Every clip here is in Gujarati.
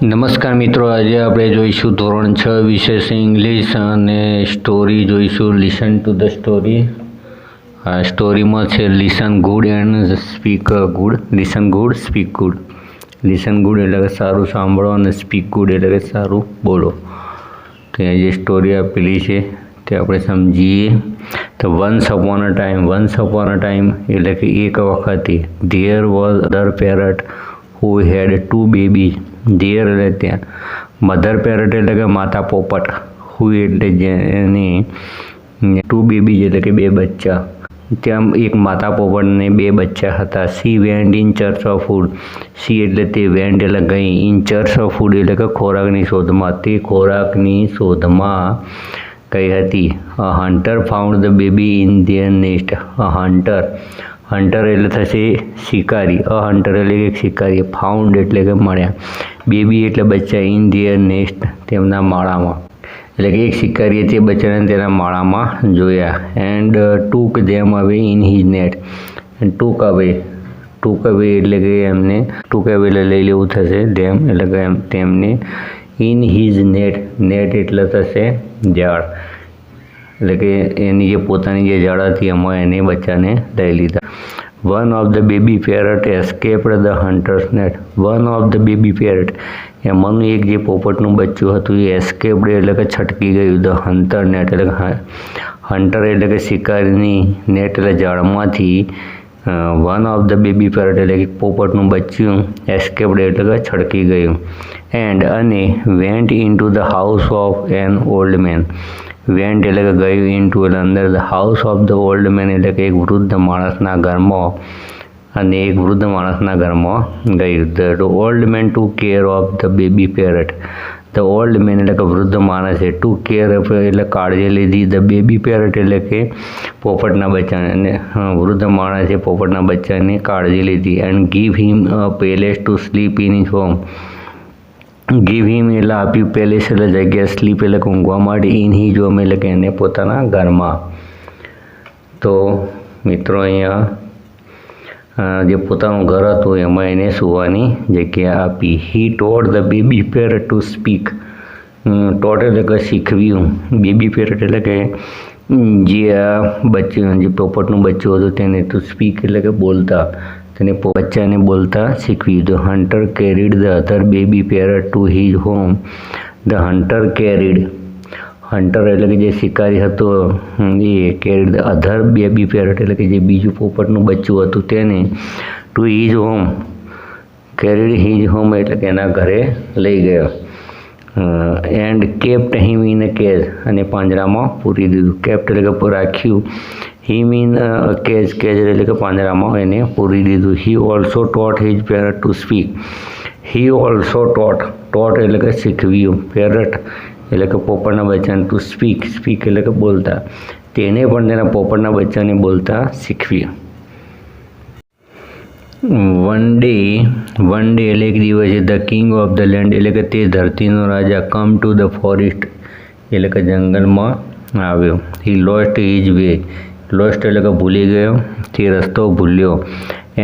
નમસ્કાર મિત્રો, આજે આપણે જોઈશું ધોરણ 6 વિષય ઇંગ્લિશ અને સ્ટોરી જોઈશું. Listen to the story. આ સ્ટોરીમાં છે listen good and speak good. Listen good, speak good. Listen good એટલે કે સારું સાંભળો અને સ્પીક ગુડ એટલે કે સારું બોલો. તો અહીંયા જે સ્ટોરી આપેલી છે તે આપણે સમજીએ. તો વન્સ અપોન અ ટાઈમ એટલે કે એક વખતે there was other parrot who had 2 babies. There એટલે ત્યાં, મધર પેરટ એટલે કે માતા પોપટ, હુ એટલે જેની 2 બેબીઝ એટલે કે 2 બચ્ચા. ત્યાં એક માતા પોપટને 2 બચ્ચા હતા. C vent in search of food. C એટલે તે, વેન્ટ એટલે ગઈ, ઇન સર્ચ ઓફ ફૂડ એટલે કે ખોરાકની શોધમાં. તે ખોરાકની શોધમાં કઈ હતી. A hunter found the baby in their nest. A hunter એટલે થશે શિકારી. અ હન્ટર એટલે કે શિકારી. ફાઉન્ડ એટલે કે મળ્યા. બેબી એટલે બચ્ચા. ઇન ધેર નેસ્ટ તેમના માળામાં. એટલે કે એક શિકારીએ તે બચ્ચાને તેના માળામાં જોયા. એન્ડ ટૂક ધેમ અવે ઇન હિઝ નેટ. ટૂક અવે એટલે કે એમને, ટૂક અવે એટલે લઈ લેવું થશે. ધેમ એટલે કે તેમને. ઇન હિઝ નેટ એટલે થશે જાળ. એટલે કે એની જે પોતાની જે જાળ હતી એમાં એને બચ્ચાને લઈ લીધા. One of the baby parrot escaped the hunter's net. One of the baby parrot એમાંનું એક જે પોપટનું બચ્ચું હતું એ એસ્કેપ્ડ એટલે કે છટકી ગયું. ધ હન્ટર નેટ એટલે કે હન્ટર એટલે કે શિકારીની, નેટ એટલે જાળમાંથી. One of the baby parrot એટલે કે પોપટનું બચ્ચું એસ્કેપ્ડ એટલે કે છટકી ગયું. એન્ડ અને vent into the house of an old man. Vent એટલે કે ગયું, ઇન્ટુ એટલે અંદર, the house of the old man એટલે કે એક વૃદ્ધ માણસના ઘરમાં. અને એક વૃદ્ધ માણસના ઘરમાં ગયું. The old man to care of the baby parrot. The old man એટલે કે વૃદ્ધ માણસે, ટુ કેર એટલે કાળજી લીધી. ધ બેબી પેરટ એટલે કે પોપટના બચ્ચાને, અને વૃદ્ધ માણસે પોપટના બચ્ચાની કાળજી લીધી. And give him a palace to sleep in his home. Give હિમ એટલે આપ્યું, પેલેસ એટલે જગ્યા, સ્લીપ એટલે ઊંઘવા માટે, ઇન હિઝ હોમ એટલે કે એને પોતાના ઘરમાં. તો મિત્રો અહીંયા જે પોતાનું ઘર હતું એમાં એને સૂવાની જગ્યા આપી. He taught the baby parrot to speak. Taught એટલે કે શીખવ્યું. બેબી પેરટ એટલે કે જે આ બચ્ચું, જે પોપટનું બચ્ચું હતું તેને ટુ સ્પીક એટલે કે બોલતા, તેને બચ્ચાને બોલતા શીખવ્યું. The hunter carried the other baby parrot to his home. The hunter carried, hunter એટલે કે જે શિકારી હતો એ carried the other baby parrot એટલે કે જે બીજું પોપટનું બચ્ચું હતું તેને to his home. Carried his home એટલે કે એના ઘરે લઈ ગયો. And kept him in a cage, અને પાંજરામાં પૂરી દીધું. કેપ્ટ એટલે કે રાખ્યું. હિમ ઇન કેજ એટલે કે પાંજરામાં એને પૂરી દીધું. He also taught his parrot to speak. He also taught એટલે કે શીખવ્યું. પેરટ એટલે કે પોપટના બચ્ચાને ટુ સ્પીક એટલે કે બોલતા. તેને પણ તેના પોપટના બચ્ચાને બોલતા શીખવ્યું. વન ડે એટલે એક દિવસે, the king of the land એટલે કે તે ધરતીનો રાજા, કમ ટુ ધ ફોરેસ્ટ એટલે કે જંગલમાં આવ્યો. He lost his way. Lost એટલે કે ભૂલી ગયો, તે રસ્તો ભૂલ્યો.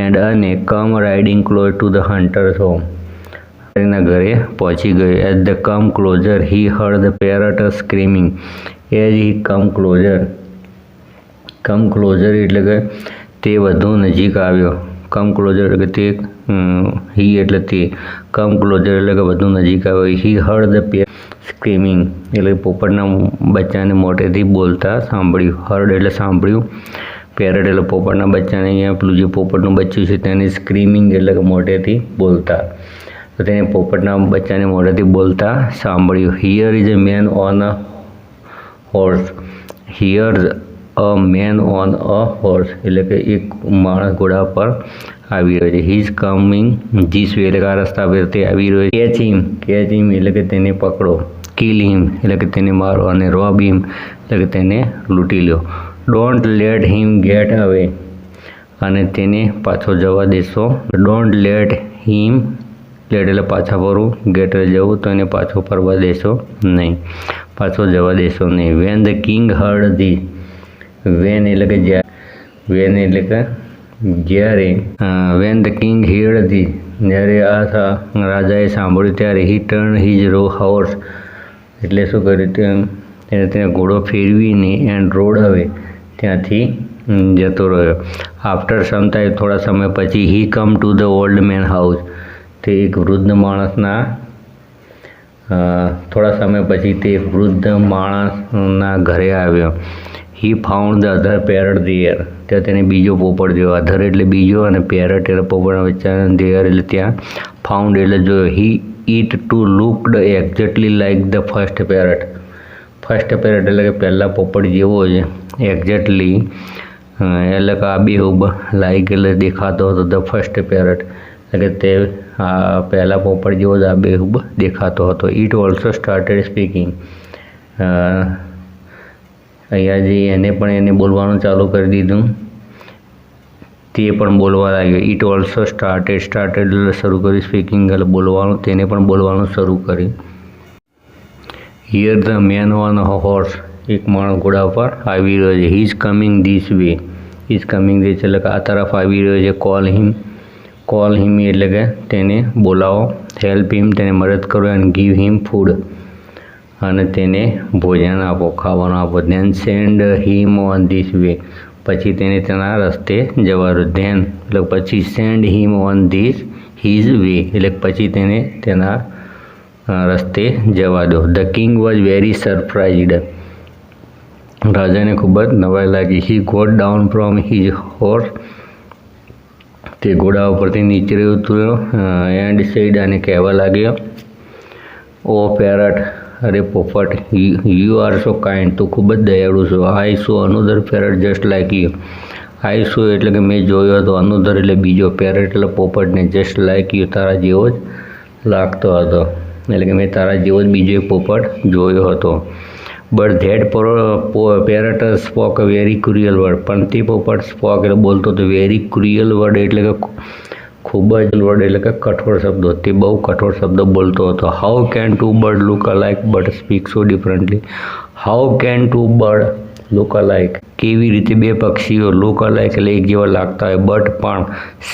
એન્ડ અને come riding close to the hunter's home. એના ઘરે પહોંચી ગયો. At the come closer he heard the parrot screaming. As he come closer એટલે કે તે વધુ નજીક આવ્યો. કમ ક્લોઝર એટલે કે તે, હી એટલે તે, કમ ક્લોઝર એટલે કે વધુ નજીક આવ્યો. હી હર્ડ ધ પેરટ સ્ક્રીમિંગ એટલે પોપટના બચ્ચાને મોટેથી બોલતા સાંભળ્યું. હર્ડ એટલે સાંભળ્યું. પેરટ એટલે પોપટના બચ્ચાને, અહીંયા પેલું જે પોપટનું બચ્ચું છે તેને સ્ક્રીમિંગ એટલે કે મોટેથી બોલતા. તો તેને પોપટના બચ્ચાને મોટેથી બોલતા સાંભળ્યું. Here is a main on a horse. Here a main on a horse એટલે કે એક માણસ ઘોડા પર આવી રહ્યો છે. He is coming this way એટલે કે આ રસ્તા પર તે આવી રહ્યો છે. કેચ હિમ એટલે કે તેને પકડો. કિલ હિમ એટલે કે તેને મારો. અને રોબ હિમ એટલે કે તેને લૂંટી લો. Don't let him get away અને તેને પાછો જવા દેશો. ડોન્ટ લેટ હિમ, લેટ એટલે પાછા ફરવું, ગેટ એટલે જવું, તો એને પાછો ફરવા દેશો નહીં, પાછો જવા દેશો નહીં. When the king heard the. When એટલે કે જ્યારે, વેન એટલે કે જ્યારે. When the king heard the જ્યારે આ રાજાએ સાંભળ્યું ત્યારે હી ટર્ન હિઝ હોર્સ, એટલે શું કર્યું તેને ઘોડો ફેરવીને એન્ડ રોડ હવે ત્યાંથી જતો રહ્યો. આફ્ટર સમ ટાઈમ, થોડા સમય પછી, he come to the old man house, તે એક વૃદ્ધ માણસના થોડા સમય પછી તે વૃદ્ધ માણસના ઘરે આવ્યો. He found the other parrot there, ત્યાં તેને બીજો પોપટ જોયો. અધર એટલે બીજો અને પેરટ એટલે પોપટ વચ્ચે, ધેયર એટલે ત્યાં, ફાઉન્ડ એટલે જોયો. He it to looked exactly like the first parrot. First parrot એટલે કે પહેલાં પોપટ જેવો જ, એક્ઝેક્ટલી એટલે કે આબેહૂબ, લાઇક એટલે દેખાતો હતો, ધ ફર્સ્ટ પેરટ એટલે કે તે પહેલાં પોપટ જેવો જ આબેહૂબ દેખાતો હતો. ઇટ ઓલ્સો સ્ટાર્ટેડ સ્પીકિંગ, અહીંયા જે એને બોલવાનું ચાલુ કરી દીધું, તે પણ બોલવા લાગ્યો. ઇટ ઓલ્સો સ્ટાર્ટેડ એટલે શરૂ કર્યું, સ્પીકિંગ એટલે બોલવાનું, તેને પણ બોલવાનું શરૂ કર્યું. Here the main on horse, એક માણસ ઘોડા પર આવી રહ્યો છે. He is coming this way, is coming this એટલે કે આ તરફ આવી રહ્યો છે. કોલ હિમ એટલે કે તેને બોલાવો. હેલ્પ હિમ તેને મદદ કરો. એન્ડ ગીવ હિમ ફૂડ અને તેને ભોજન આપો, ખાવાનું આપો. Then send him on this way, પછી તેને તેના રસ્તે જવા દો. ધેન એટલે પછી, send him on this his way એટલે પછી તેને તેના રસ્તે જવા દો. The king was very surprised, રાજાને ખૂબ જ નવાઈ લાગી. He got down from his horse, તે ઘોડા ઉપરથી નીચે ઉતર્યો. એન્ડ સેડ અને કહેવા લાગ્યો, ઓ પેરટ, અરે પોપટ, યુ આર સો કાઇન્ડ, તું ખૂબ જ દયાળુ છો. આઈ સો અનુધર પેરટ જસ્ટ લાઇક યુ. આઈ સો એટલે કે મેં જોયો હતો, અનુધર એટલે બીજો, પેરટ એટલે પોપટને, જસ્ટ લાઇક યુ તારા જેવો જ લાગતો હતો, એટલે કે મેં તારા જેવો જ બીજો એક પોપટ જોયો હતો. But that parrot spoke a very cruel word, પણ તે પોપટ સ્પોક એટલે બોલતો હતો, વેરી ક્રુઅલ વર્ડ એટલે કે ખૂબ જ વર્ડ એટલે કે કઠોર શબ્દો, તે બહુ કઠોર શબ્દો બોલતો હતો. How can two bird look alike but speak so differently. How can two bird look alike, કેવી રીતે બે પક્ષીઓ લુક અલાઇક એટલે એક જેવા લાગતા હોય, બટ પણ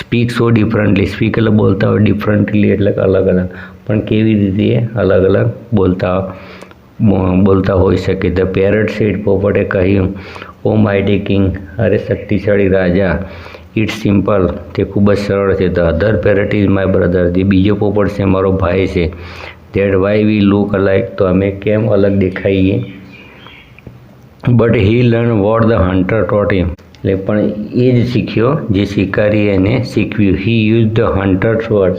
સ્પીક સો ડિફરન્ટલી, સ્પીક એટલે બોલતા હોય, ડિફરન્ટલી એટલે અલગ અલગ, પણ કેવી રીતે અલગ અલગ બોલતા હોઈ શકે. ધ પેરટ સેડ, પોપટે કહ્યું, ઓ માઇટી કિંગ, અરે શક્તિશાળી રાજા, ઇટ્સ સિમ્પલ, તે ખૂબ જ સરળ છે. The other parrot is my brother, જે બીજો પોપટ છે મારો ભાઈ છે. That why we look alike, તો અમે કેમ અલગ દેખાઈએ. But he learn what the hunter taught him, એટલે પણ એ જ શીખ્યો જે શિકારી એને શીખવ્યું. He use the hunters word,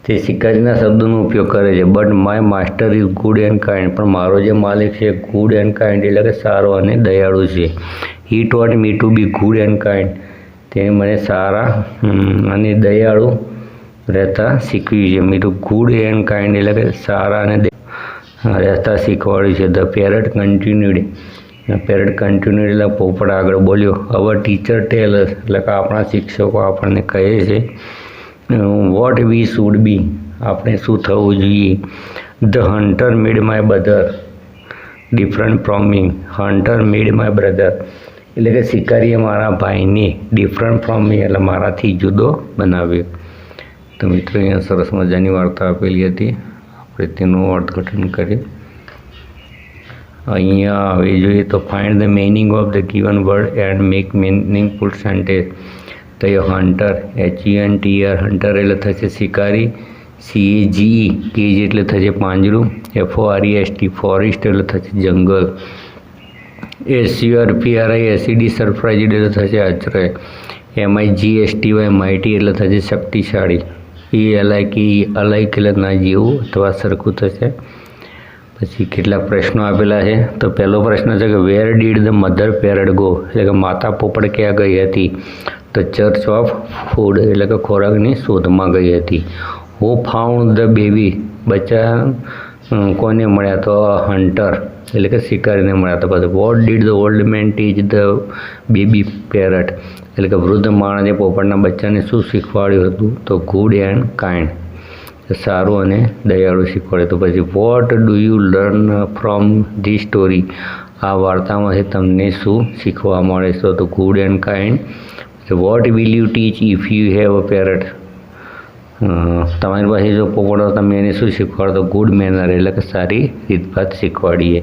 તે શિકારીના શબ્દોનો ઉપયોગ કરે છે. But my master is good and kind, પણ મારો જે માલિક છે ગુડ એન્ડ કાઇન્ડ એટલે કે સારો અને દયાળુ છે. He taught me to be good and kind, તેને મને સારા અને દયાળુ રહેતા શીખવ્યું છે. Me to good and kind એટલે કે સારા અને રહેતા શીખવાડ્યું છે. The parrot continued, parrot continued એટલે પોપટ આગળ બોલ્યો, અવર ટીચર ટેલ અસ, એટલે કે આપણા શિક્ષકો આપણને કહે છે વોટ વી શુડ બી, આપણે શું થવું જોઈએ. The hunter made my brother different from me, hunter made my brother એટલે કે શિકારીએ મારા ભાઈને ડિફરન્ટ ફ્રોમ મી એટલે મારાથી જુદો બનાવ્યો. તો મિત્રો અહીંયા સરસ મજાની વાર્તા આપેલી હતી, આપણે તેનું અર્થઘટન કરીએ. અહીંયા હવે જોઈએ તો find the meaning of the given word and make meaningful sentence. તો એ હન્ટર, HUNTR, હન્ટર એટલે થશે શિકારી. CAGE, કેજ એટલે થશે પાંજરું. FOREST, ફોરેસ્ટ એટલે થશે જંગલ. SURPRISED, સરપ્રાઇઝડ એટલે થશે આશ્ચર્ય. MIGSTY, માઇટી એટલે થશે શક્તિશાળી. અલાઇક એટલે ના જેવું અથવા સરખું થશે. પછી કેટલાક પ્રશ્નો આપેલા છે. તો પહેલો પ્રશ્ન છે કે where did the mother parrot go, એટલે કે માતા પોપટ ક્યાં ગઈ હતી. તો ચર્ચ ઓફ ફૂડ એટલે કે ખોરાકની શોધમાં ગઈ હતી. હુ ફાઉન્ડ ધ બેબી, બચ્ચા કોને મળ્યા, તો હન્ટર એટલે કે શિકારીને મળ્યા. તો પછી what did the old main teach the baby parrot, એટલે કે વૃદ્ધ માણસે પોપટના બચ્ચાને શું શીખવાડ્યું હતું. તો ગુડ એન્ડ કાઇન્ડ, સારું અને દયાળુ શીખવાડે. તો પછી what do you learn from the story, આ વાર્તામાંથી તમને શું શીખવા મળે છે. તો good and kind. What will you teach if you have a parrot, તમારી પાસે જો પોપટ તમે એને શું શીખવાડો? ગુડ મેનર એટલે કે સારી રીતભાત શીખવાડીએ.